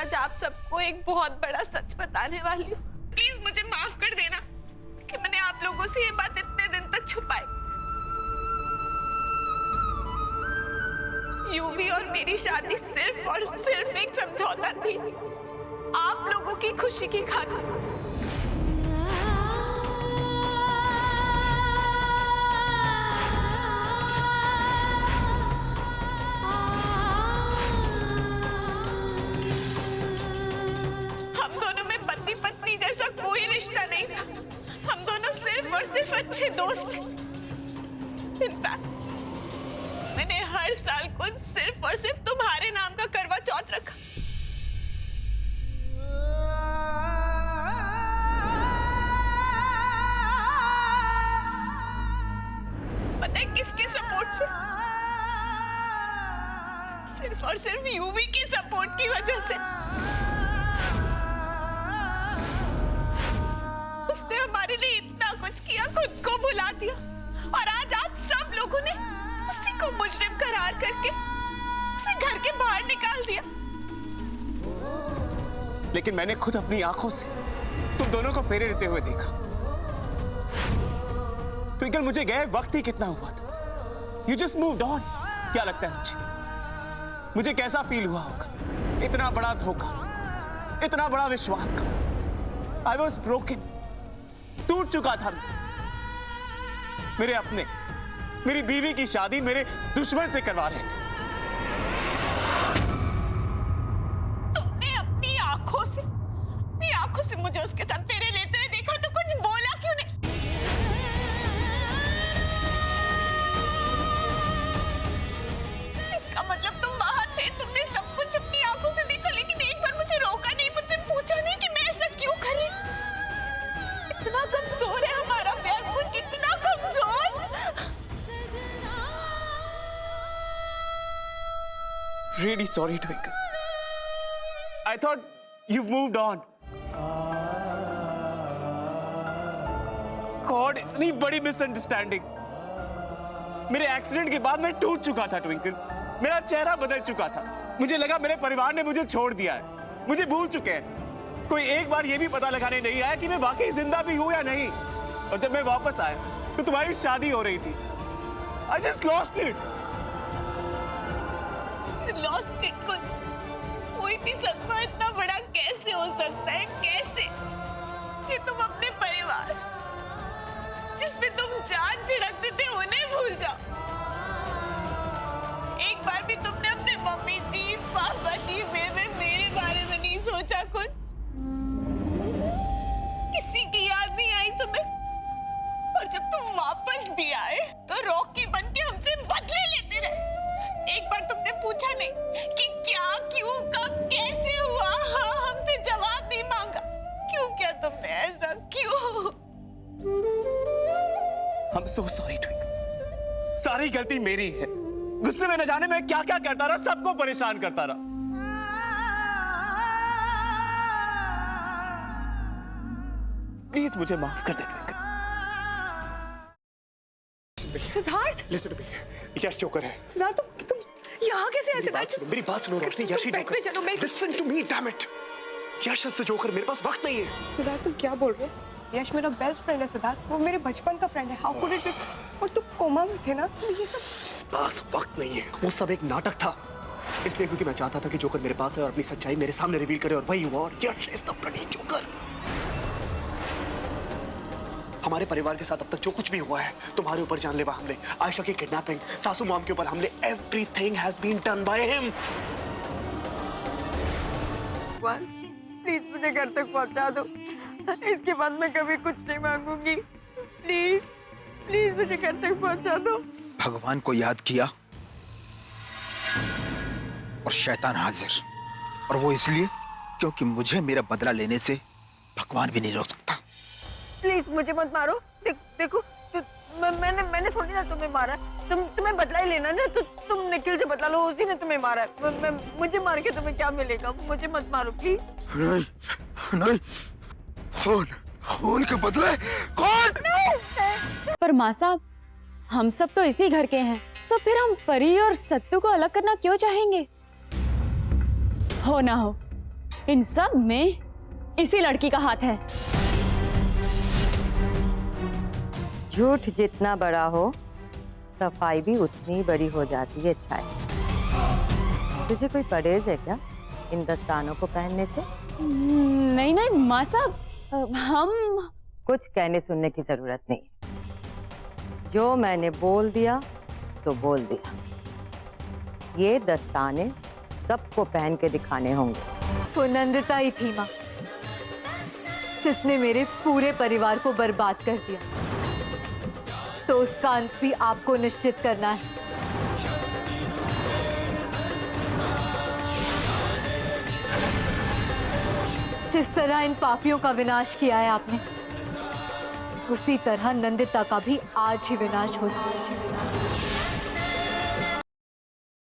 आज आप सबको एक बहुत बड़ा सच बताने वाली हूँ। प्लीज मुझे माफ कर देना कि मैंने आप लोगों से ये बात इतने दिन तक छुपाई। यूवी और मेरी शादी सिर्फ और सिर्फ एक समझौता थी, आप लोगों की खुशी की खातिर। रिश्ता नहीं था, हम दोनों सिर्फ और सिर्फ अच्छे दोस्त थे। इनफैक्ट मैंने हर साल कुछ सिर्फ और सिर्फ तुम्हारे नाम का करवा चौथ रखा। पता है किसके सपोर्ट से? सिर्फ और सिर्फ यूवी की सपोर्ट की वजह से। उसने हमारे लिए इतना कुछ किया, खुद को भुला दिया, और आज आप सब लोगों ने उसी को मुजरिम करार करके उसे घर के बाहर निकाल दिया। लेकिन मैंने खुद अपनी आंखों से तुम दोनों को फेरे लेते हुए देखा। ट्विंकल, मुझे गए वक्त ही कितना हुआ था। You just moved on। क्या लगता है मुझे कैसा फील हुआ होगा? इतना बड़ा धोखा, इतना बड़ा विश्वासघात। I was broken। टूट चुका था। मेरे अपने, मेरी बीवी की शादी मेरे दुश्मन से करवा रहे थे। तुमने अपनी आंखों से मुझे उसके साथ फेरे लेते हुए देखा तो कुछ बोला क्यों नहीं? इसका मतलब तुम वहां थे, तुमने सब कुछ अपनी आंखों से देखा, लेकिन एक बार मुझे रोका नहीं, मुझसे पूछा नहीं कि मैं ऐसा क्यों कर रही? इतना कमजोर है हमारा प्यार, कुछ इतना कमजोर। Really sorry, Twinkle. I thought you've moved on. God, इतनी बड़ी मिसअंडरस्टैंडिंग। मेरे एक्सीडेंट के बाद मैं टूट चुका था ट्विंकल। मेरा चेहरा बदल चुका था। मुझे लगा मेरे परिवार ने मुझे छोड़ दिया है, मुझे भूल चुके हैं। कोई एक बार ये भी पता लगाने नहीं आया कि मैं वाकई जिंदा भी हूं या नहीं। और जब मैं वापस आया तो तुम्हारी शादी हो रही थी। I just lost it. Lost it को कोई भी सदमा इतना बड़ा कैसे हो सकता है? कैसे कि तुम अपने परिवार जिसमें तुम जान छिड़कते थे उन्हें भूल जाओ। एक बार भी तुमने अपने मम्मी जी, पापा जी, मेरे बारे में नहीं सोचा कुछ? किसी की याद नहीं आई तुम्हें? और जब तुम वापस भी आए तो रॉकी बन के हमसे बदले लेते रहे। एक बार तुमने पूछा नहीं कि क्या, क्यों, कब, कैसे हुआ? हाँ, हमसे जवाब नहीं मांगा। क्यों किया तुमने ऐसा? क्यों? I'm so sorry, Twinkle. सारी गलती मेरी है। गुस्से में न जाने मैं क्या क्या करता रहा, सबको परेशान करता रहा। प्लीज मुझे माफ कर दे Twinkle. Siddharth, Listen to me. Yash joker है। सिद्धार्थ तुम यहाँ कैसे आए? सिद्धार्थ मेरी बात सुनो रोशनी, यश ही जोकर। चलो मैं Listen to me, damn it. Yash is the joker, मेरे पास वक्त नहीं है। सिद्धार्थ तुम क्या बोल रहे हो? यश मेरा बेस्ट फ्रेंड है सिद्धार्थ, वो मेरे बचपन का फ्रेंड है। How could it? और तुम कोमा में थे ना, तो ये सब पास वक्त नहीं है। वो सब एक नाटक था, इसलिए क्योंकि मैं चाहता था कि जोकर मेरे पास है और अपनी सच्चाई मेरे सामने रिवील करे, और वही हुआ। और यश इज द ब्लडी जोकर। हमारे परिवार के साथ अब तक जो कुछ भी हुआ है, तुम्हारे ऊपर जानलेवा हमले, आयशा की किडनैपिंग, सासू मॉम के ऊपर हमले, everything has been done by him. Please मुझे घर तक पहुंचा दो, इसके बाद मैं कभी कुछ नहीं मांगूंगी। प्लीज प्लीज मुझे घर तक पहुंचा दो। भगवान को याद किया और शैतान हाजिर, और वो इसलिए क्योंकि मुझे मेरा बदला लेने से भगवान भी नहीं रोक सकता। प्लीज मुझे मत मारो। देखो मैंने थोड़ी ना तुम्हें मारा, तुम्हें बदला ही लेना ना, तो तुम निखिल से बदला लो, उसी ने तुम्हें मारा है। मुझे मार के तुम्हें क्या मिलेगा? मुझे मत मारो प्लीज। नहीं नहीं, खून के बदले कौन? पर माँ साहब, हम सब तो इसी घर के हैं, तो फिर हम परी और सत्तू को अलग करना क्यों चाहेंगे? हो ना हो, इन सब में इसी लड़की का हाथ है। झूठ जितना बड़ा हो, सफाई भी उतनी बड़ी हो जाती है छाया। तुझे कोई परहेज है क्या इन दस्तानों को पहनने से? नहीं नहीं माँ साहब, हम कुछ कहने सुनने की जरूरत नहीं। जो मैंने बोल दिया तो बोल दिया। ये दस्ताने सबको पहन के दिखाने होंगे। वो नंदिता ही थी माँ, जिसने मेरे पूरे परिवार को बर्बाद कर दिया। तो उसका अंत भी आपको निश्चित करना है। जिस तरह इन पापियों का विनाश किया है आपने, उसी तरह नंदिता का भी आज ही विनाश हो जाए।